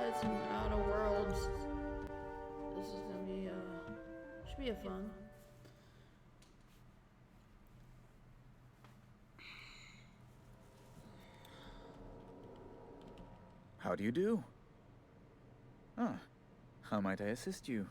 played some Outer Worlds. This is gonna be should be a fun. How do you do? Ah, how might I assist you?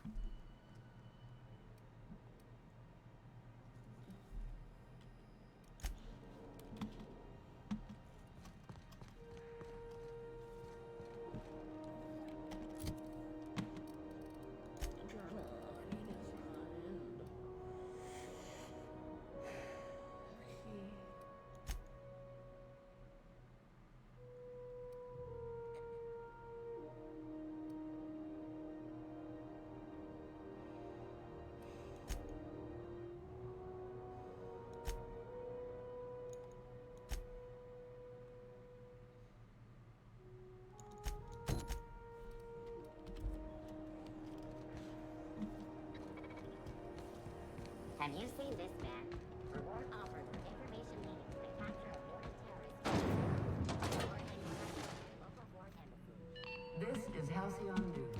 Have you seen this man? Reward offered for information needed for the capture of Northern terrorists. Local War Embassy. This is Halcyon News.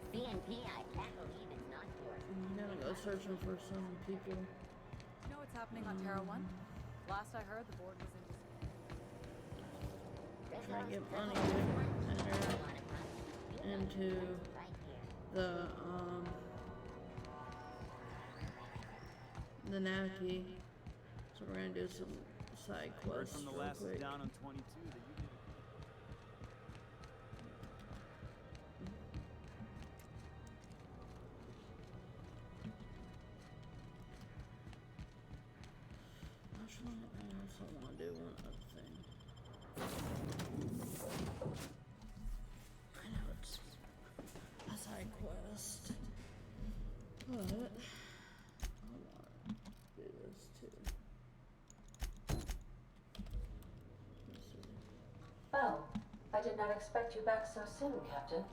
CNP, I can't believe it's not yours. I'm gonna go searching for some people. You know what's happening on Terra 1? Last I heard, the board was in dispute. Trying to get money to enter into the Naki. So we're gonna do some side quests from the real last quick. down on 22 that you did. Actually, I also want to do one other thing. I know it's a side quest, but I want to do this too. Let's see. Oh, I did not expect you back so soon, Captain.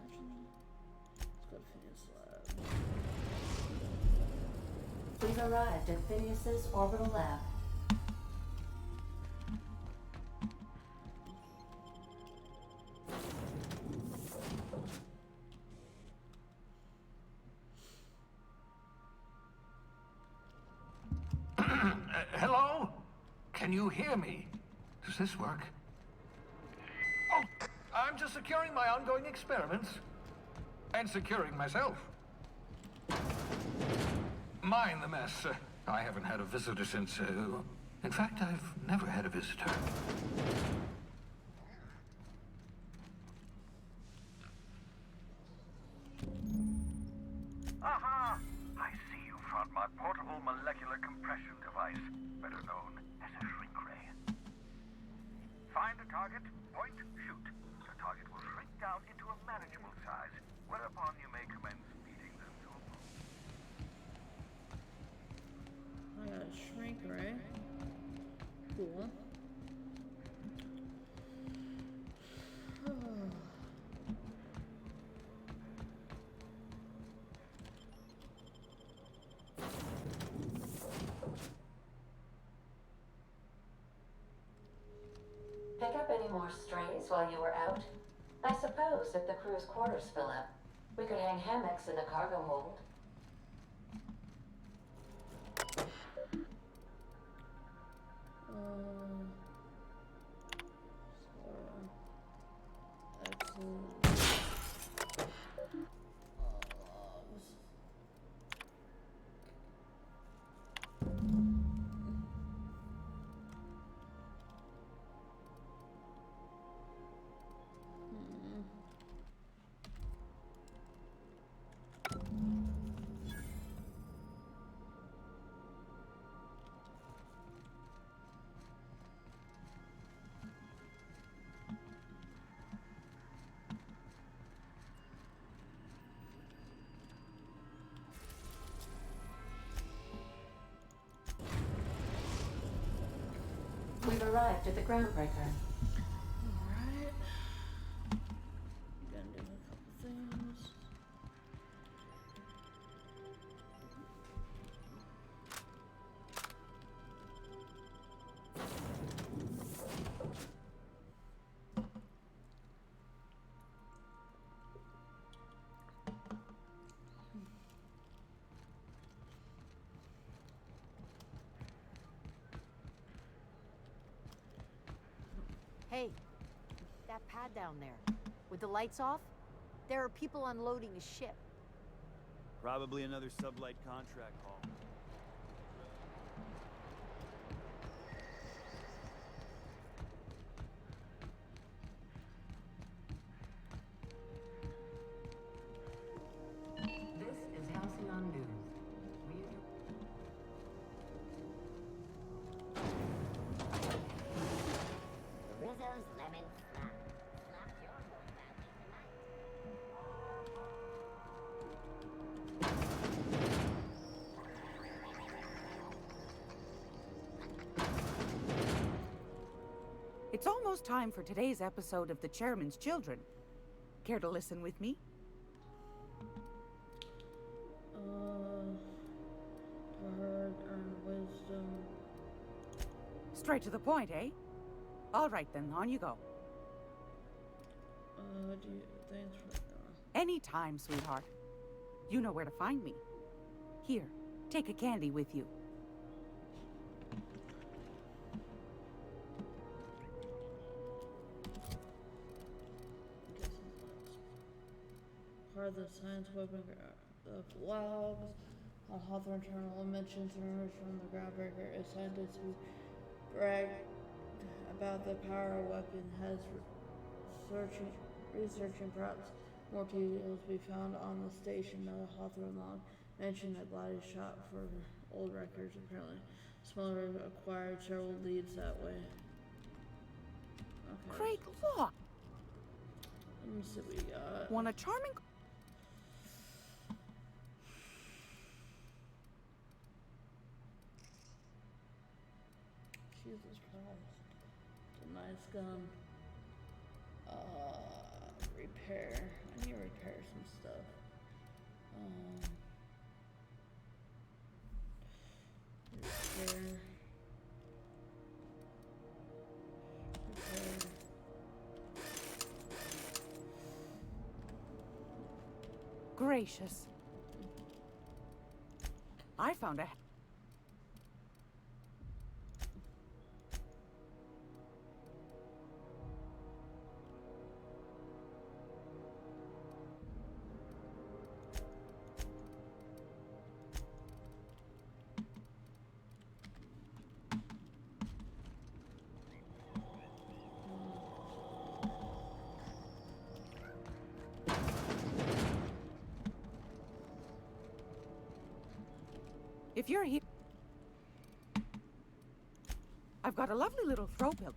Actually, let's go to Phineas Lab. We've arrived at Phineas's orbital lab. Hello? Can you hear me? Does this work? Oh, I'm just securing my ongoing experiments. And securing myself. Mind the mess. I haven't had a visitor since, in fact, I've never had a visitor. Aha! I see you found my portable molecular compression device, better known as a shrink ray. Find a target, point, shoot. The target will shrink down into a manageable size, whereupon you may commence feeding them to a bone. I got a shrink ray. Cool. Pick up any more strays while you were out? I suppose if the crew's quarters fill up, we could hang hammocks in the cargo hold. Excellent. We've arrived at the groundbreaker. Alright. Gonna do a couple things. that pad down there? With the lights off? There are people unloading a ship. Probably another sublight contract haul. This is Halcyon News. Rizzo's Lemon Snap. Snap your whole family tonight. It's almost time for today's episode of The Chairman's Children. Care to listen with me? Hard earned wisdom. Straight to the point, eh? All right then, on you go. Thanks for Anytime, sweetheart. You know where to find me. Here, take a candy with you. part of the science weapon of labs on Hawthorne Terminal mentions rumors from the groundbreaker. A scientist who bragged about the power weapon has researching perhaps more details be found on the station. The Hawthorne log mentioned that Blatty shot for old records. Apparently, Smuller acquired several leads that way. Okay. Great look! Let me see what we got. Want a charming... Jesus Christ. It's a nice gun. Repair. I need to repair some stuff. Repair. Repair. Gracious. I found a... If you're here... I've got a lovely little throw pillow.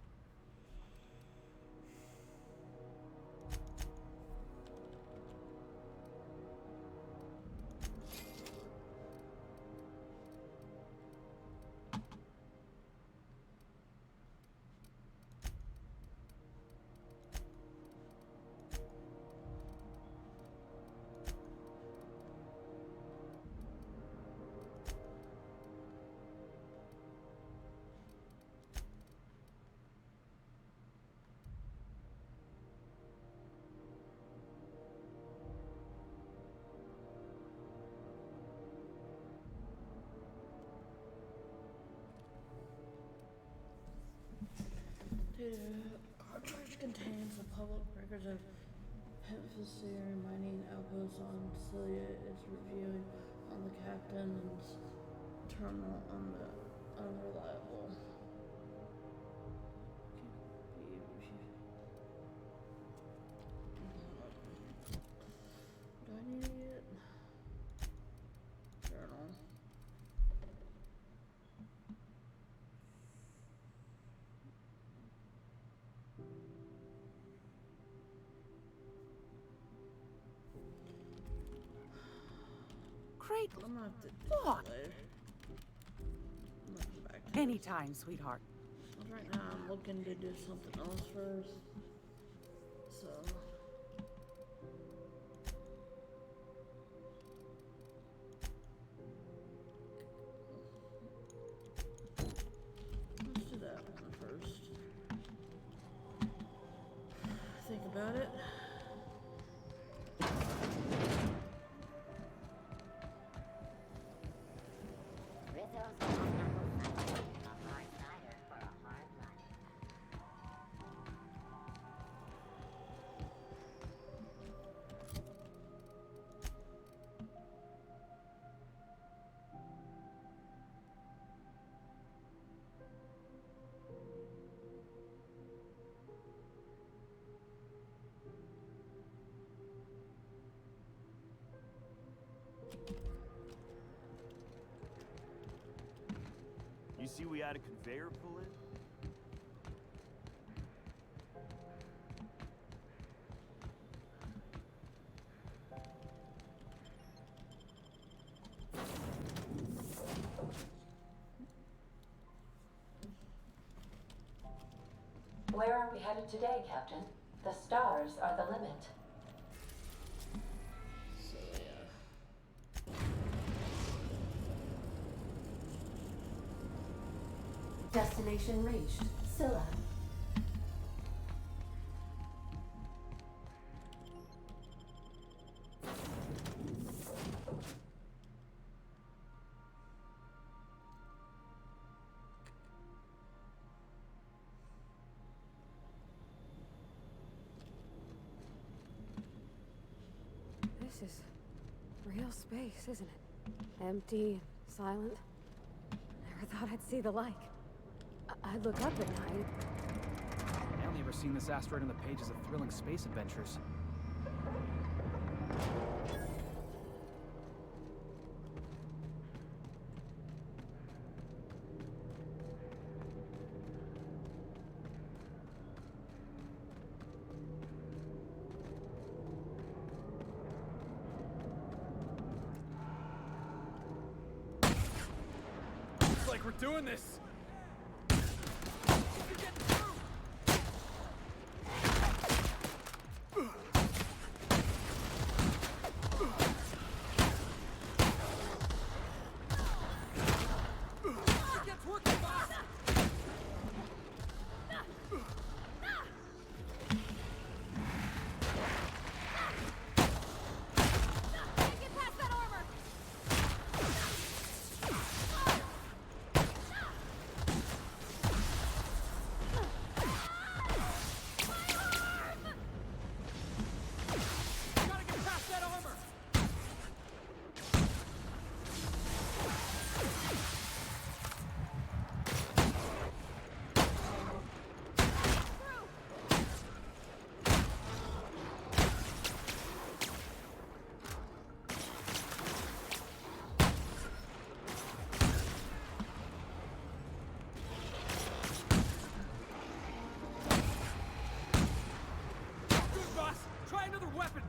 The cartridge contains the public records of Hemphasair mining outposts on Celia. It's reviewing on the captain's terminal on the unreliable. Do I need it? Journal. Great I'm gonna have to do look! that later. I'm gonna come back to Anytime, sweetheart. this. Right now, I'm looking to do something else first. So. Let's do that one first. Think about it. Rizzo's Pineapple Cider. A hard cider for a hard life. see we had a conveyor pull in? Where are we headed today, Captain? The stars are the limit. So yeah. Destination reached. Scylla. This is real space, isn't it? Empty and silent. Never thought I'd see the like. I'd look up at night. I only ever seen this asteroid in the pages of thrilling space adventures. Looks like we're doing this! Get past that armor! Gotta get past that armor! Good, boss! Try another weapon!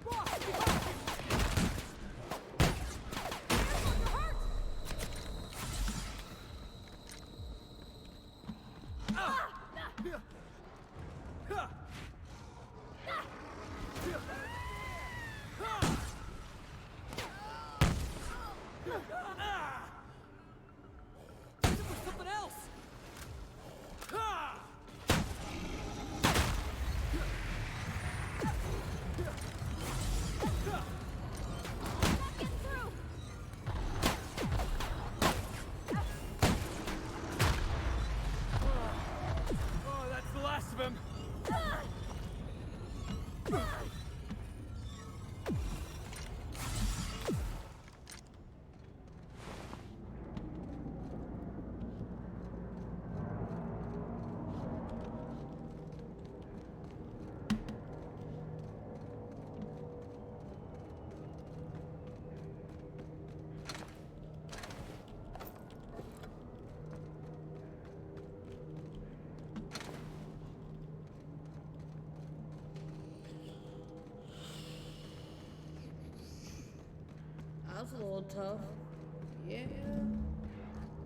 Boss, behind you! Ah! Yeah. Ha! Yeah. Ah! Ah! This was something else! Ah! Get through! Oh, that's the last of him! That's a little tough. Yeah.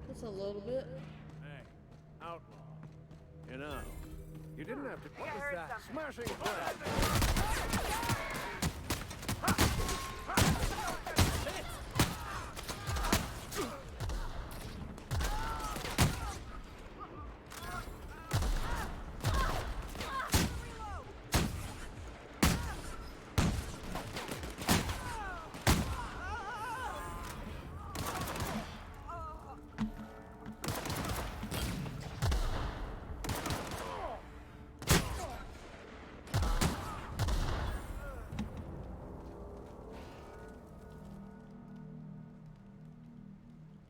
Just a little bit. Hey, outlaw. You know, you didn't have to. What was that? Smashing bread.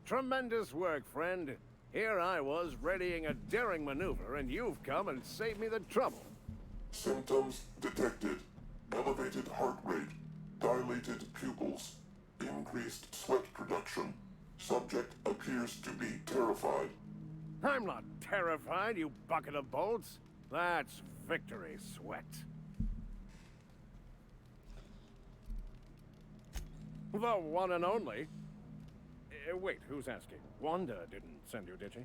Tremendous work, friend. Here I was readying a daring maneuver, and you've come and saved me the trouble. Symptoms detected. Elevated heart rate, dilated pupils, increased sweat production. Subject appears to be terrified. I'm not terrified, you bucket of bolts. That's victory sweat. The one and only. Wait, who's asking? Wanda didn't send you, did she?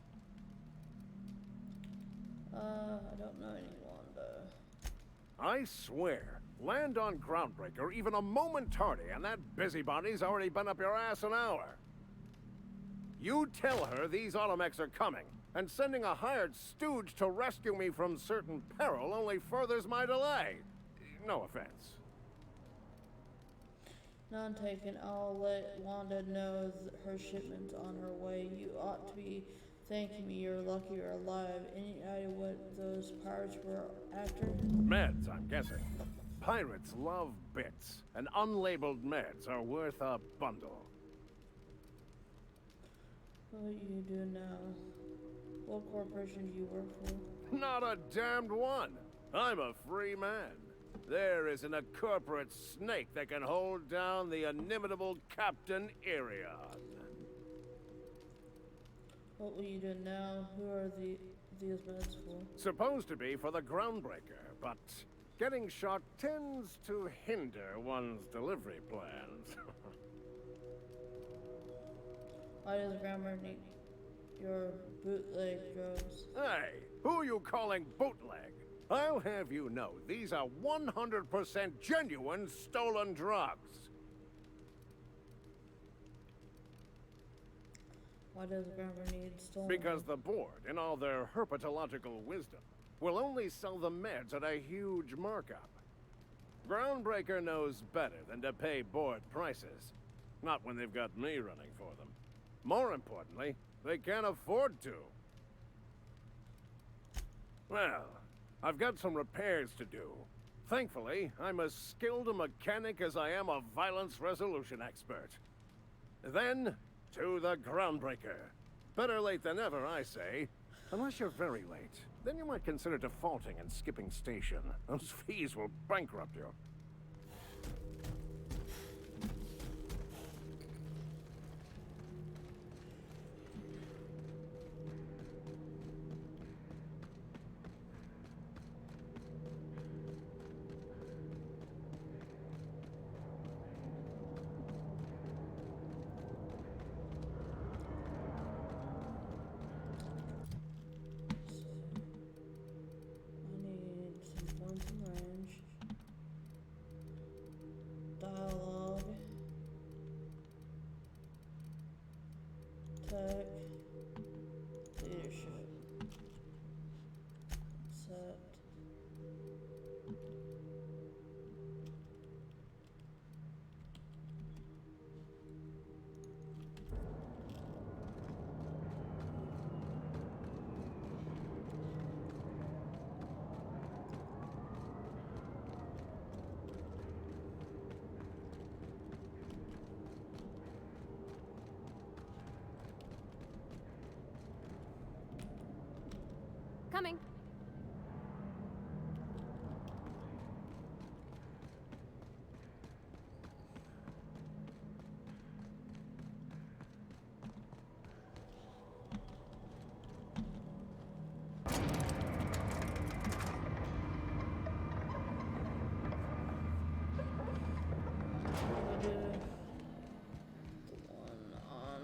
I don't know any Wanda. I swear, land on Groundbreaker even a moment tardy, and that busybody's already been up your ass an hour. You tell her these Automechs are coming, and sending a hired stooge to rescue me from certain peril only furthers my delay. No offense. None taken. I'll let Wanda know her shipment's on her way. You ought to be thanking me. You're lucky you're alive. Any idea what those pirates were after? Meds, I'm guessing. Pirates love bits, and unlabeled meds are worth a bundle. What you do now? What corporation do you work for? Not a damned one. I'm a free man. There isn't a corporate snake that can hold down the inimitable Captain Irion. What will you do now? Who are these meds for? Supposed to be for the Groundbreaker, but getting shot tends to hinder one's delivery plans. Why does Grammar need your bootleg drugs? Hey, who are you calling bootleg? I'll have you know, these are 100% genuine stolen drugs. Why does Grammar need stolen? Because the board, in all their herpetological wisdom, will only sell the meds at a huge markup. Groundbreaker knows better than to pay board prices. Not when they've got me running for them. More importantly, they can't afford to. Well, I've got some repairs to do. Thankfully, I'm as skilled a mechanic as I am a violence resolution expert. Then, to the Groundbreaker. Better late than never, I say. Unless you're very late. Then you might consider defaulting and skipping station. Those fees will bankrupt you. Dialogue. Tech. Leadership. Set. Coming. We'll do the one on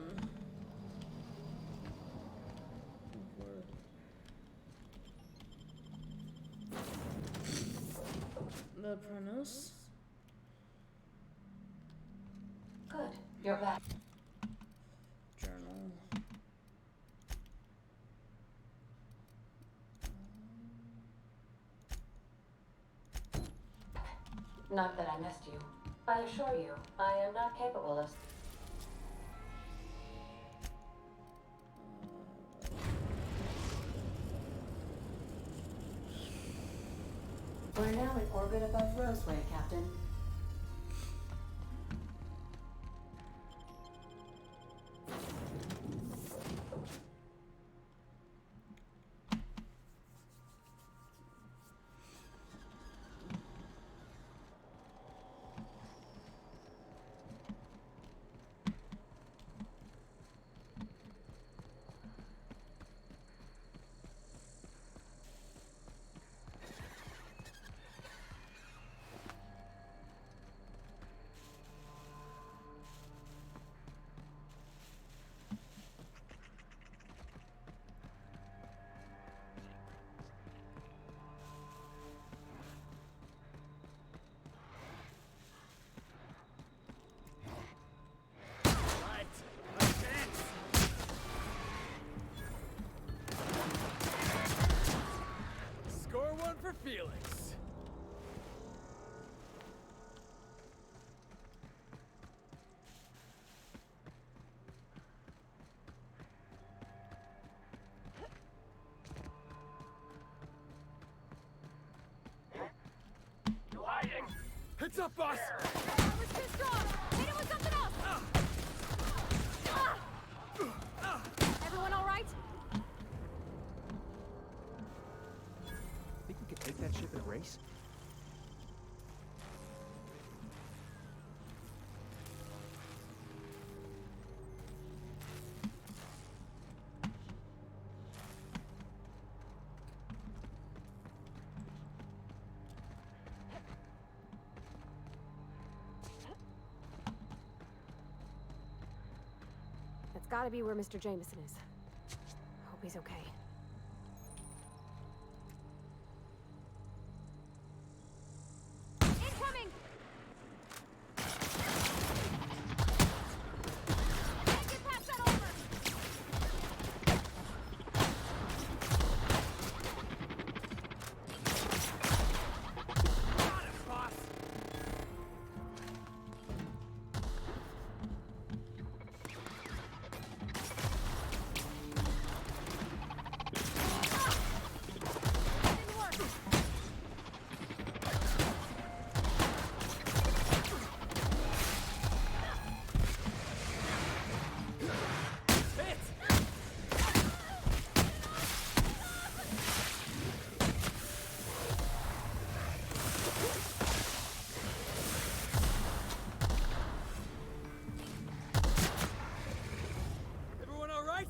The Apprentice. Good. You're back. Journal. Not that I missed you. I assure you, I am not capable of... We're now in orbit above Roseway, Captain. What's up, boss? That was too strong! Hit it with something else! Everyone all right? Think we could take that ship in a race? That's gotta be where Mr. Jameson is. Hope he's okay. Incoming! Can't get past that armor! Got him, boss! Didn't work! Hit! Everyone all right?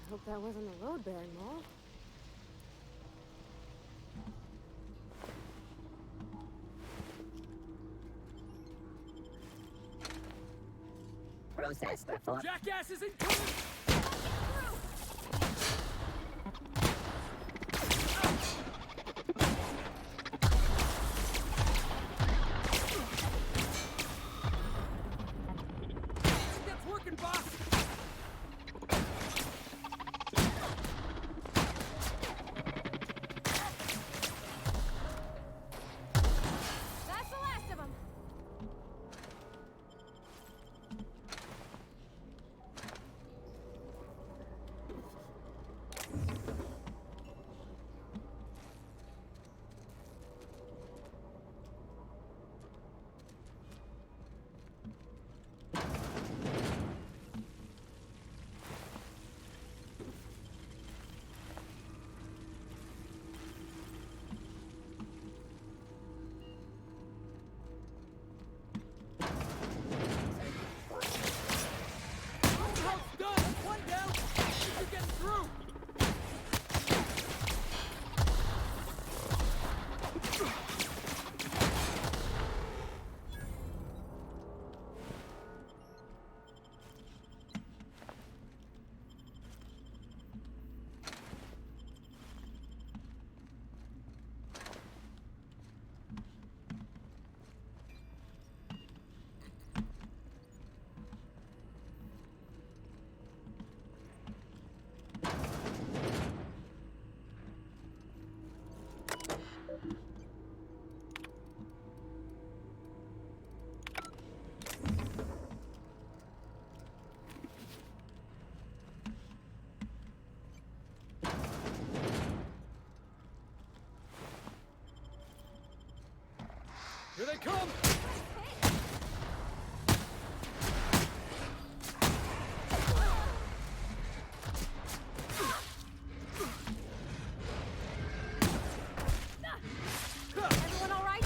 I hope that wasn't a load-bearing wall. Process the fuck. Jackasses incoming! Think that's working, boss! That's the last of them! House done! One down! You're getting through! Here they come! Everyone all right?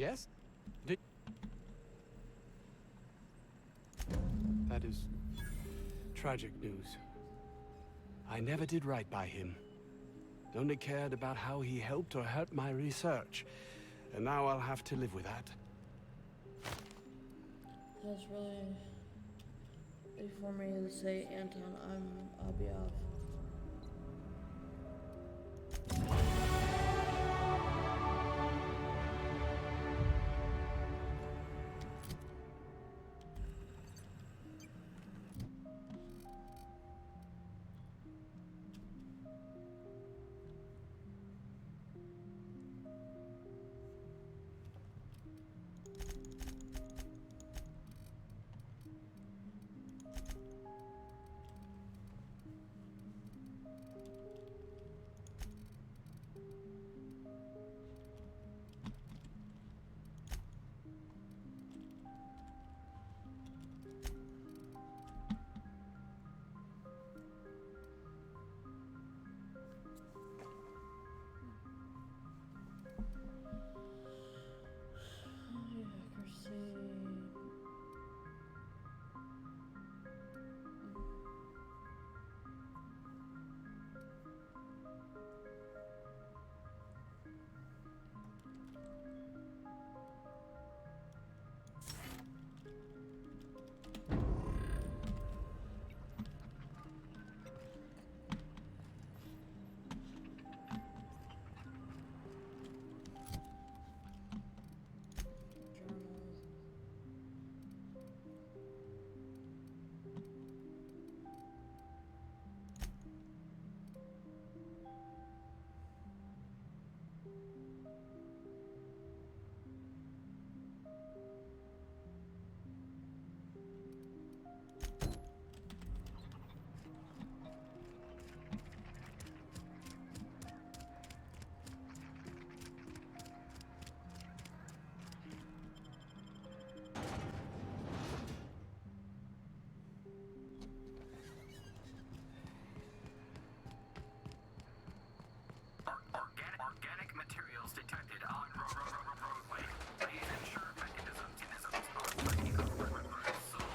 Yes? That is tragic news. I never did right by him. Only cared about how he helped or hurt my research. And now I'll have to live with that. That's really big for me to say, Anton. I'll be off. Organic materials detected on roadway. Please ensure mechanisms are breaking up reversal.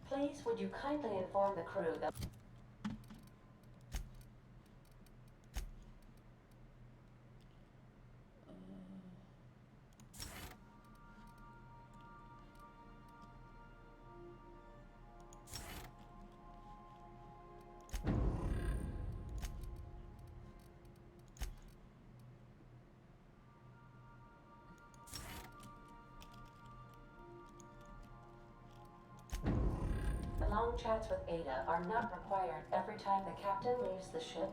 Please, would you kindly inform the crew that... Long chats with Ada are not required every time the captain leaves the ship.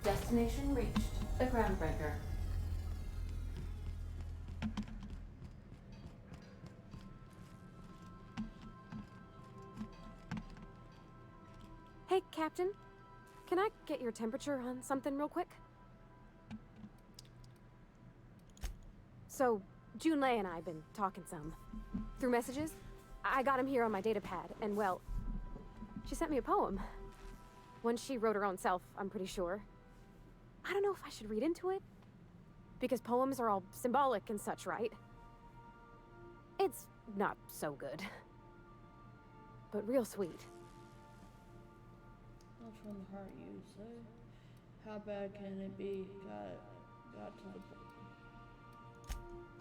Destination reached. The Groundbreaker. Hey, Captain. Can I get your temperature on something real quick? So, Junlei and I have been talking some. Through messages, I got him here on my datapad, and well, she sent me a poem. One she wrote her own self, I'm pretty sure. I don't know if I should read into it, because poems are all symbolic and such, right? It's not so good, but real sweet. Not from the heart, you say? How bad can it be? Got to the...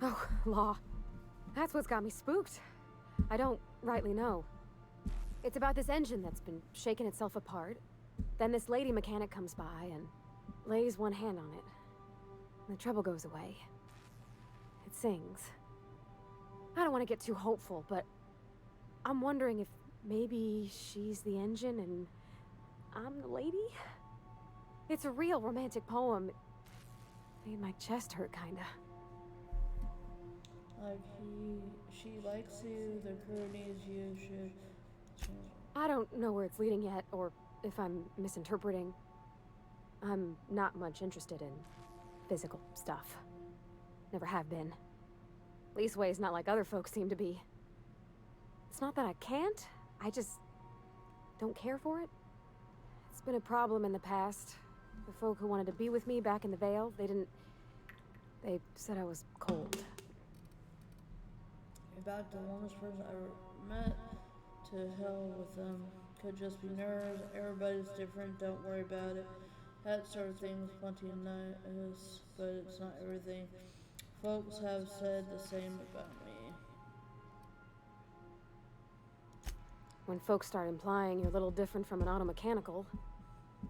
Oh, law. That's what's got me spooked. I don't rightly know. It's about this engine that's been shaking itself apart. Then this lady mechanic comes by and, lays one hand on it, and the trouble goes away. It sings. I don't want to get too hopeful, but I'm wondering if maybe she's the engine and I'm the lady? It's a real romantic poem. It made my chest hurt, kinda. Like, she likes you, the crew needs you, I don't know where it's leading yet, or if I'm misinterpreting. I'm not much interested in physical stuff. Never have been. Leastways, not like other folks seem to be. It's not that I can't, I just don't care for it. It's been a problem in the past. The folk who wanted to be with me back in the Vale, they said I was cold. You're about the warmest person I ever met. To hell with them. Could just be nerves. Everybody's different. Don't worry about it. That sort of thing's plenty nice, but it's not everything. Folks have said the same about me. When folks start implying you're a little different from an auto mechanical,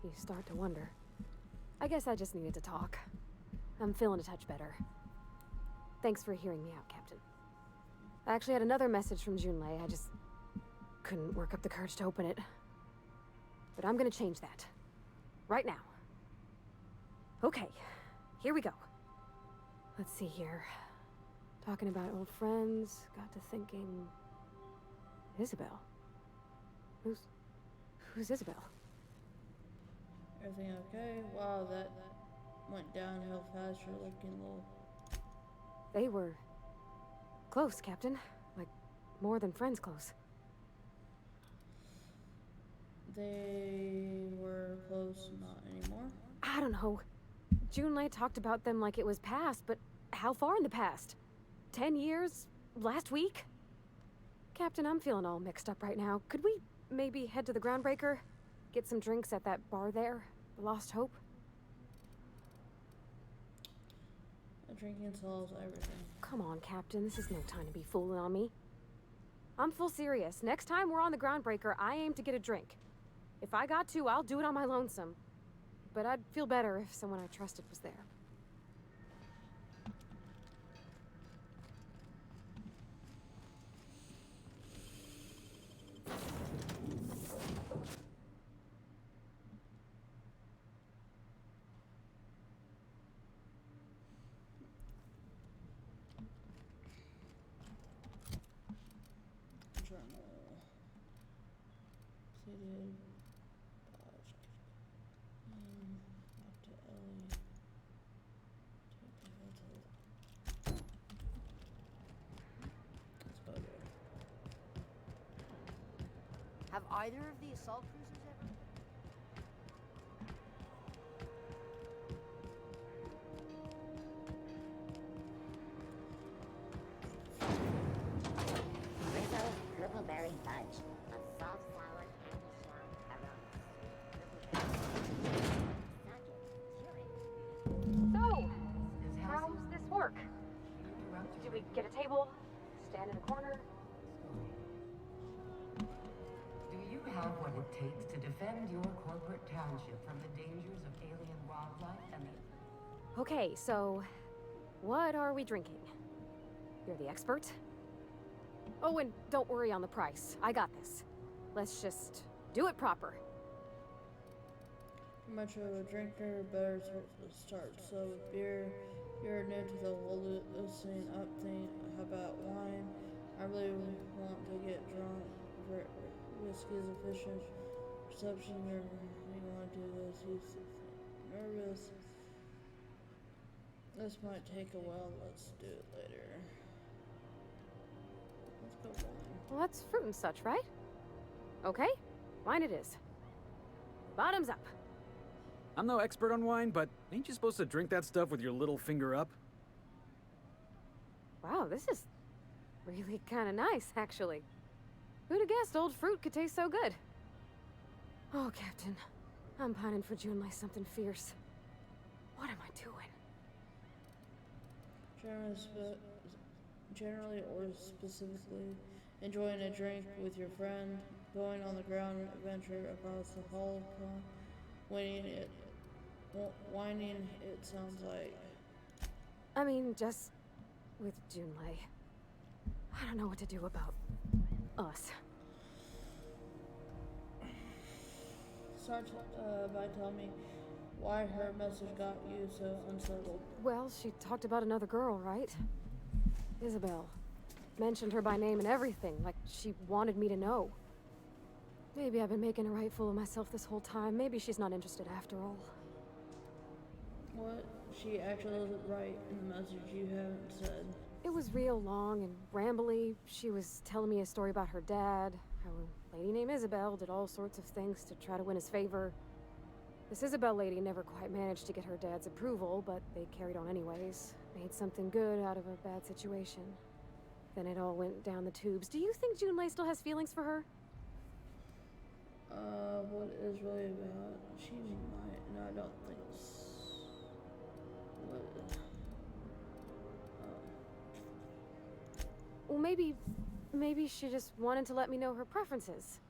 you start to wonder. I guess I just needed to talk. I'm feeling a touch better. Thanks for hearing me out, Captain. I actually had another message from Junlei. I just couldn't work up the courage to open it. But I'm gonna change that. Right now. Okay, here we go. Let's see here. Talking about old friends, got to thinking... Isabel? Who's Isabel? Everything okay? Wow, that went downhill fast. You're looking a little... They were... close, Captain. Like, more than friends close. They were close, not anymore? I don't know. Junlei talked about them like it was past, but how far in the past? 10 years? Last week? Captain, I'm feeling all mixed up right now. Could we maybe head to the Groundbreaker? Get some drinks at that bar there? The Lost Hope? Drinking solves everything. Come on, Captain. This is no time to be fooling on me. I'm full serious. Next time we're on the Groundbreaker, I aim to get a drink. If I got to, I'll do it on my lonesome. But I'd feel better if someone I trusted was there. Seated. Up to Ellie. Let's go there. Have either of the assault cruisers ever? Rizzo's Purpleberry Fudge. A soft sour candy shop So, how's this work? Do we get a table? Stand in a corner? Do you have what it takes to defend your corporate township from the dangers of alien wildlife and the... Okay, so what are we drinking? You're the expert? Oh, and don't worry on the price. I got this. Let's just do it proper. Much of a drinker, better to start. So with beer, you're new to the whole loosening up thing. How about wine? I really want to get drunk. Whiskey is efficient. Perception, you want to do this. He's nervous. This might take a while. Let's do it later. Let's go wine. Well, that's fruit and such, right? Okay, wine it is. Bottoms up. I'm no expert on wine, but ain't you supposed to drink that stuff with your little finger up? Wow, this is really kind of nice, actually. Who'd have guessed old fruit could taste so good? Oh, Captain, I'm pining for Junlei something fierce. What am I doing? Generally or specifically, enjoying a drink with your friend, going on the ground adventure across the hall, winning it Whining, it sounds like. I mean, just with Junlei. I don't know what to do about us. Start by telling me why her message got you so unsettled. Well, she talked about another girl, right? Isabel. Mentioned her by name and everything, like she wanted me to know. Maybe I've been making a right fool of myself this whole time. Maybe she's not interested after all. What? She actually doesn't write in the message you haven't said. It was real long and rambly. She was telling me a story about her dad, how a lady named Isabel did all sorts of things to try to win his favor. This Isabel lady never quite managed to get her dad's approval, but they carried on anyways. Made something good out of a bad situation. Then it all went down the tubes. Do you think Junlei still has feelings for her? What is really about? She might. No, I don't think what? Well, maybe she just wanted to let me know her preferences.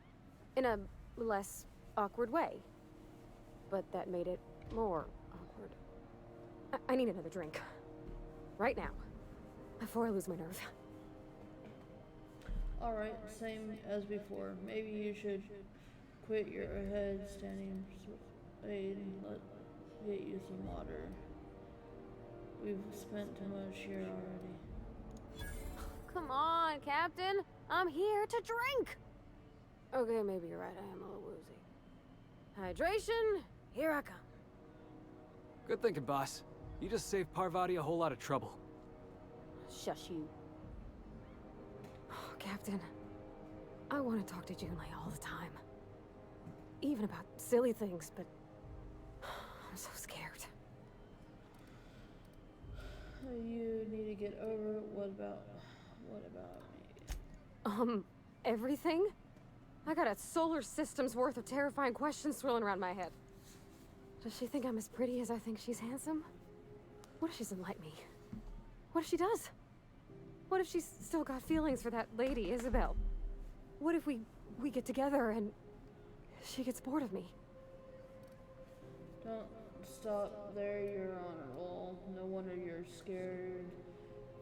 In a less awkward way. But that made it more awkward. I need another drink. Right now. Before I lose my nerve. Alright, same as before. Maybe you should quit your head standing and let get you some water. We've spent too much here already. Come on, Captain. I'm here to drink. Okay, maybe you're right. I am a little woozy. Hydration, here I come. Good thinking, boss. You just saved Parvati a whole lot of trouble. Shush you. Oh, Captain, I want to talk to Junlei all the time. Even about silly things, but I'm so scared. You need to get over it. What about me? Everything? I got a solar system's worth of terrifying questions swirling around my head. Does she think I'm as pretty as I think she's handsome? What if she doesn't like me? What if she does? What if she's still got feelings for that lady, Isabel? What if we get together and she gets bored of me? Don't stop there. You're on a roll. No wonder you're scared.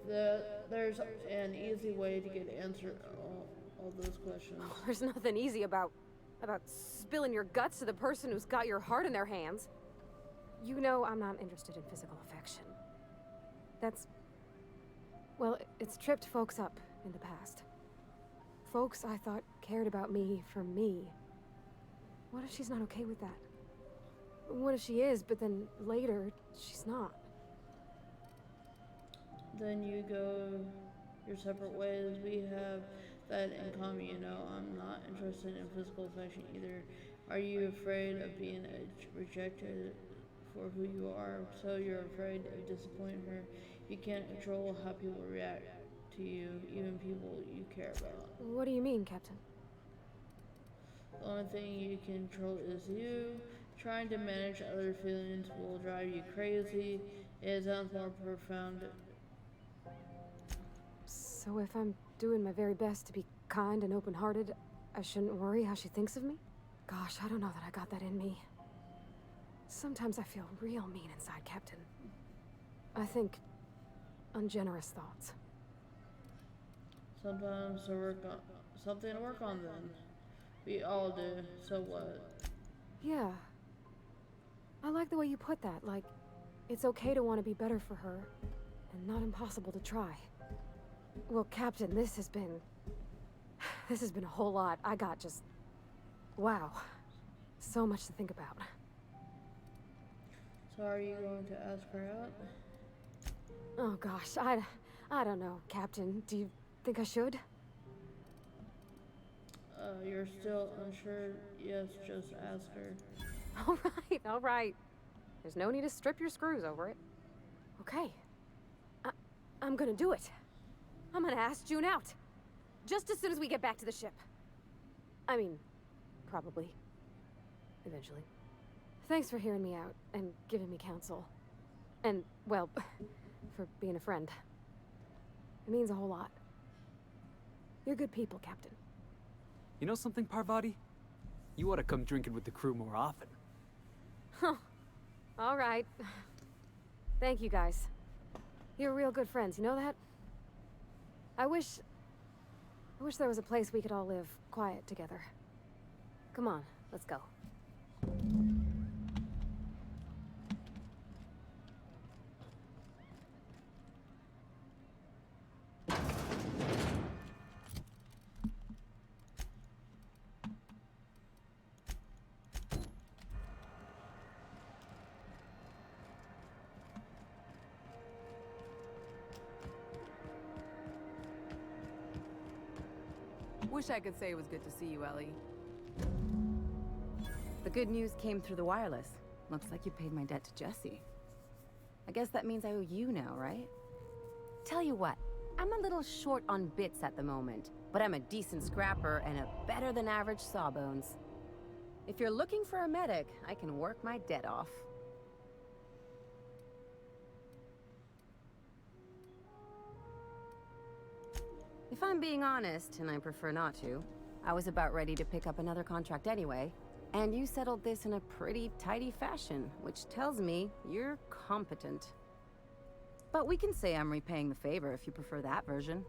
There's an easy way to get answered all those questions. Oh, there's nothing easy about spilling your guts to the person who's got your heart in their hands. You know I'm not interested in physical affection. Well, it's tripped folks up in the past. Folks I thought cared about me for me. What if she's not okay with that? What if she is, but then later, she's not? Then you go your separate ways. We have that in common, you know. I'm not interested in physical affection either. Are you afraid of being rejected for who you are? So you're afraid of disappointing her. You can't control how people react to you, even people you care about. What do you mean, Captain? The only thing you can control is you. Trying to manage other feelings will drive you crazy. It sounds more profound. So if I'm doing my very best to be kind and open-hearted, I shouldn't worry how she thinks of me? Gosh, I don't know that I got that in me. Sometimes I feel real mean inside, Captain. I think ungenerous thoughts. Sometimes something to work on then. We all do, so what? Yeah. I like the way you put that, like, it's okay to want to be better for her, and not impossible to try. Well, Captain, this has been a whole lot. I got just, wow, so much to think about. So are you going to ask her out? Oh gosh, I don't know, Captain. Do you think I should? You're still unsure? Yes, just ask her. All right. There's no need to strip your screws over it. Okay. I'm gonna do it. I'm gonna ask June out. Just as soon as we get back to the ship. I mean, probably. Eventually. Thanks for hearing me out and giving me counsel. And, well, for being a friend. It means a whole lot. You're good people, Captain. You know something, Parvati? You ought to come drinking with the crew more often. Huh. All right. Thank you guys. You're real good friends, you know that? I wish there was a place we could all live quiet together. Come on, let's go. Wish I could say it was good to see you, Ellie. The good news came through the wireless. Looks like you paid my debt to Jesse. I guess that means I owe you now, right? Tell you what, I'm a little short on bits at the moment, but I'm a decent scrapper and a better than average sawbones. If you're looking for a medic, I can work my debt off. If I'm being honest, and I prefer not to, I was about ready to pick up another contract anyway, and you settled this in a pretty tidy fashion, which tells me you're competent. But we can say I'm repaying the favor if you prefer that version.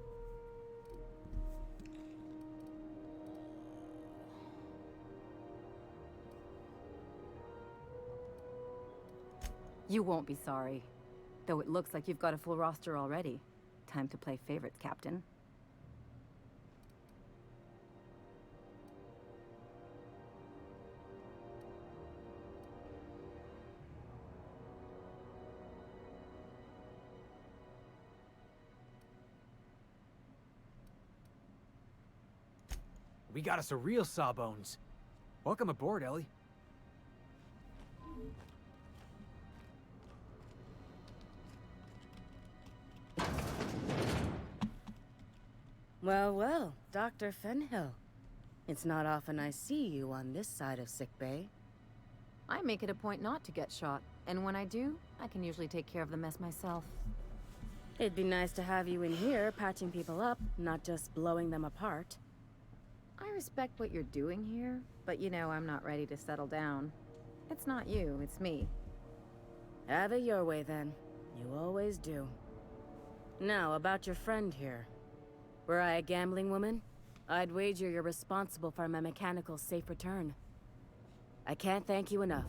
You won't be sorry. Though it looks like you've got a full roster already. Time to play favorites, Captain. We got us a real sawbones. Welcome aboard, Ellie. Well, well, Dr. Fenhill. It's not often I see you on this side of sickbay. I make it a point not to get shot, and when I do, I can usually take care of the mess myself. It'd be nice to have you in here patching people up, not just blowing them apart. I respect what you're doing here, but you know I'm not ready to settle down. It's not you, it's me. Have it your way then. You always do. Now, about your friend here. Were I a gambling woman, I'd wager you're responsible for my mechanical safe return. I can't thank you enough.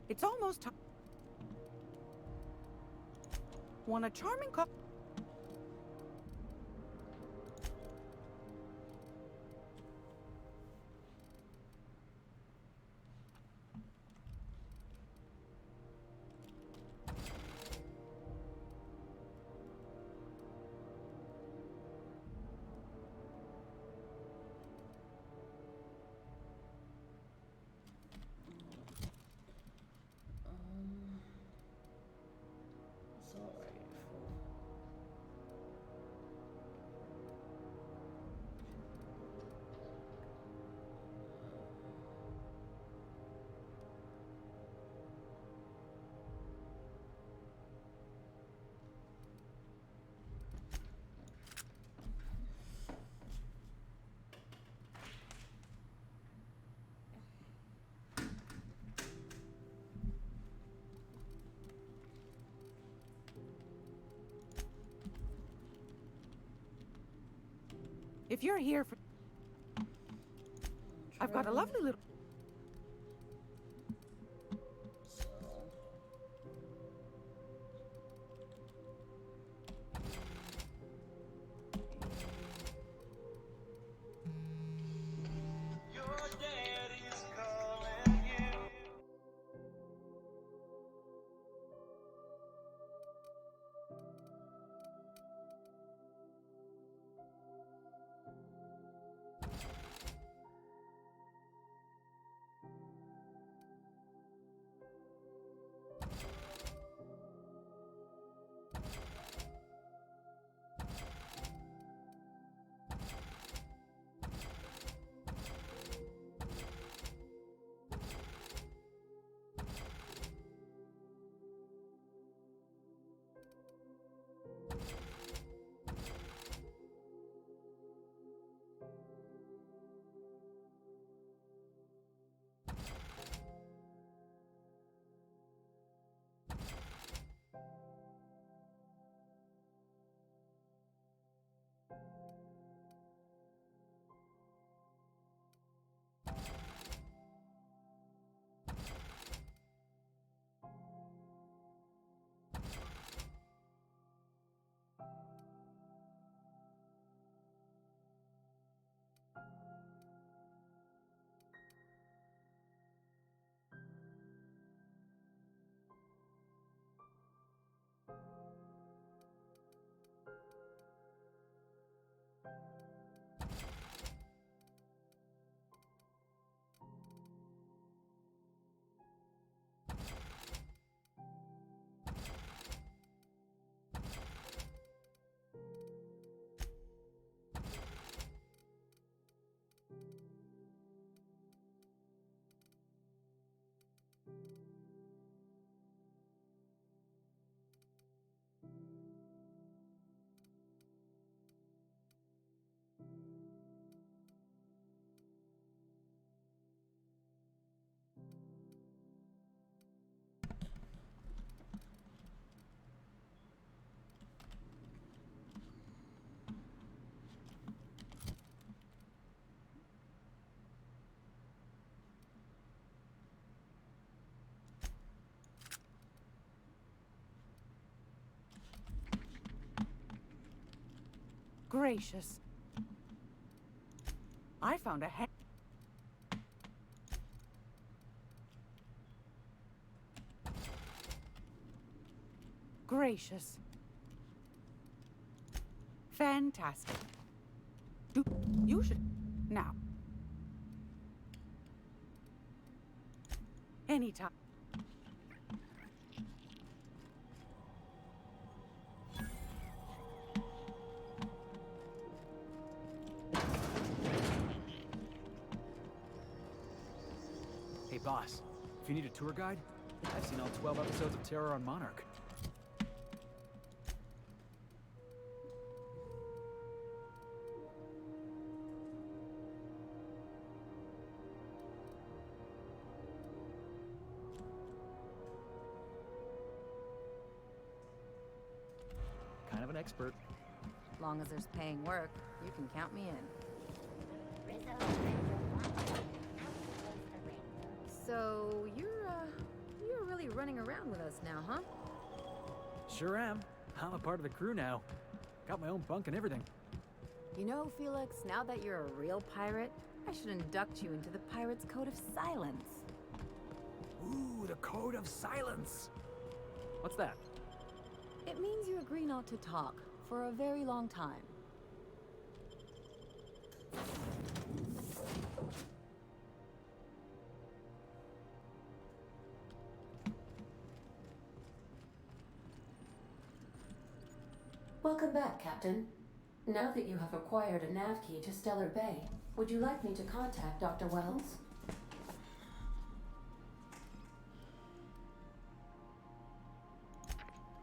It's almost time. Want a charming cup? It's alright. If you're here for... I've got a lovely little... Gracious. I found a Gracious. Fantastic. You should... Now. Anytime. Hey, boss. If you need a tour guide, I've seen all 12 episodes of Terror on Monarch. Kind of an expert. As long as there's paying work, you can count me in. So, you're really running around with us now, huh? Sure am. I'm a part of the crew now. Got my own bunk and everything. You know, Felix, now that you're a real pirate, I should induct you into the Pirate's Code of Silence. Ooh, the Code of Silence. What's that? It means you agree not to talk for a very long time. Welcome back, Captain. Now that you have acquired a nav key to Stellar Bay, would you like me to contact Dr. Wells?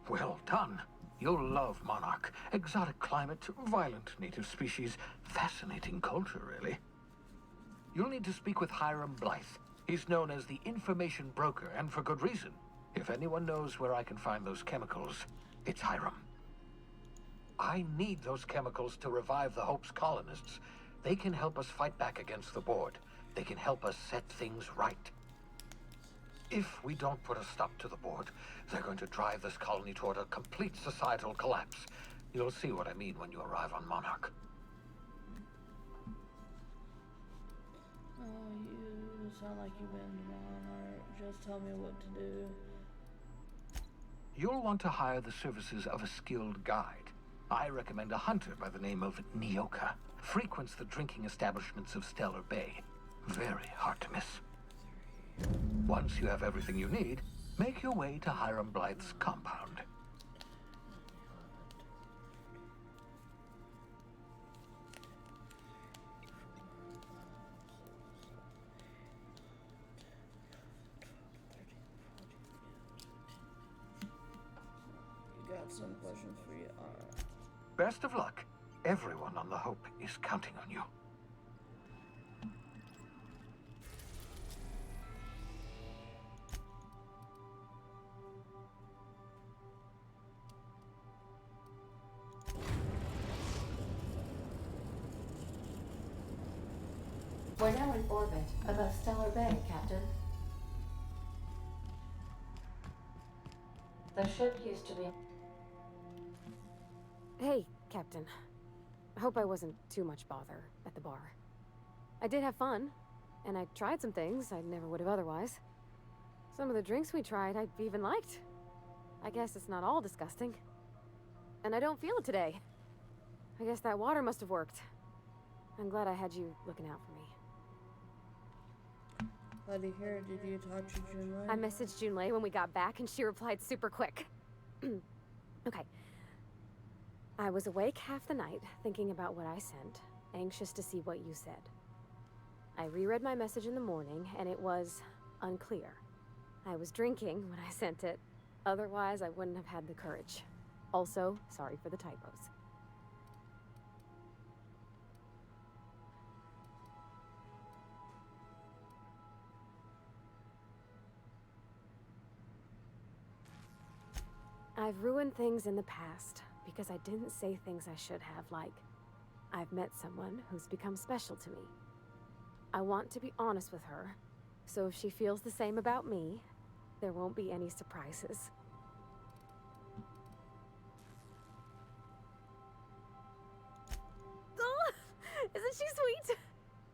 Well done. You'll love Monarch. Exotic climate, violent native species, fascinating culture, really. You'll need to speak with Hiram Blythe. He's known as the information broker, and for good reason. If anyone knows where I can find those chemicals, it's Hiram. I need those chemicals to revive the Hope's colonists. They can help us fight back against the Board. They can help us set things right. If we don't put a stop to the Board, they're going to drive this colony toward a complete societal collapse. You'll see what I mean when you arrive on Monarch. Oh, you sound like you've been to Monarch. Just tell me what to do. You'll want to hire the services of a skilled guide. I recommend a hunter by the name of Nyoka. Frequents the drinking establishments of Stellar Bay. Very hard to miss. Once you have everything you need, make your way to Hiram Blythe's compound. You got some questions for you. Alright. Best of luck. Everyone on the Hope is counting on you. We're now in orbit above Stellar Bay, Captain. The ship used to be... Hey, Captain. I hope I wasn't too much bother at the bar. I did have fun, and I tried some things I never would have otherwise. Some of the drinks we tried I've even liked. I guess it's not all disgusting. And I don't feel it today. I guess that water must have worked. I'm glad I had you looking out for me. Buddy, here, did you talk to Junlei? I messaged Junlei when we got back, and she replied super quick. Okay. I was awake half the night, thinking about what I sent, anxious to see what you said. I reread my message in the morning, and it was unclear. I was drinking when I sent it. Otherwise, I wouldn't have had the courage. Also, sorry for the typos. I've ruined things in the past because I didn't say things I should have, like, I've met someone who's become special to me. I want to be honest with her, so if she feels the same about me, there won't be any surprises.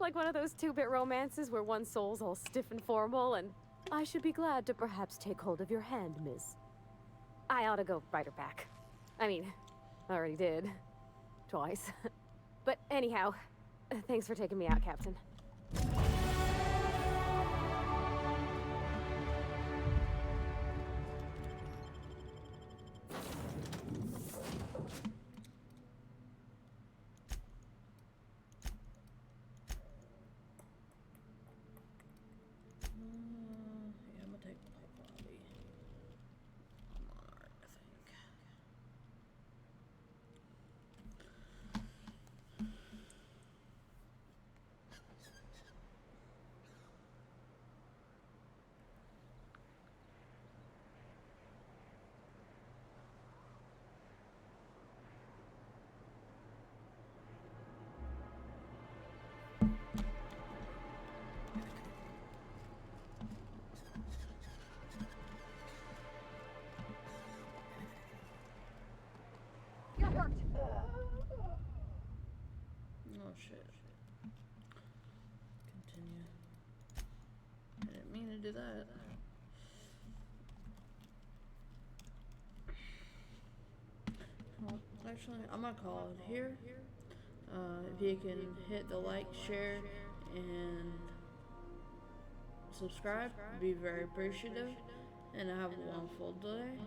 Like one of those two-bit romances where one soul's all stiff and formal and I should be glad to perhaps take hold of your hand, miss. I ought to go write her back. I mean, I already did. Twice. But anyhow, thanks for taking me out, Captain. Yeah, I'm gonna take Bobby. Monarch, I think. You're hurt. Oh shit. Continue. I didn't mean to do that. Well, actually, I'm gonna call it here. If you can hit the like, share, and subscribe, be very appreciative. And have a wonderful day.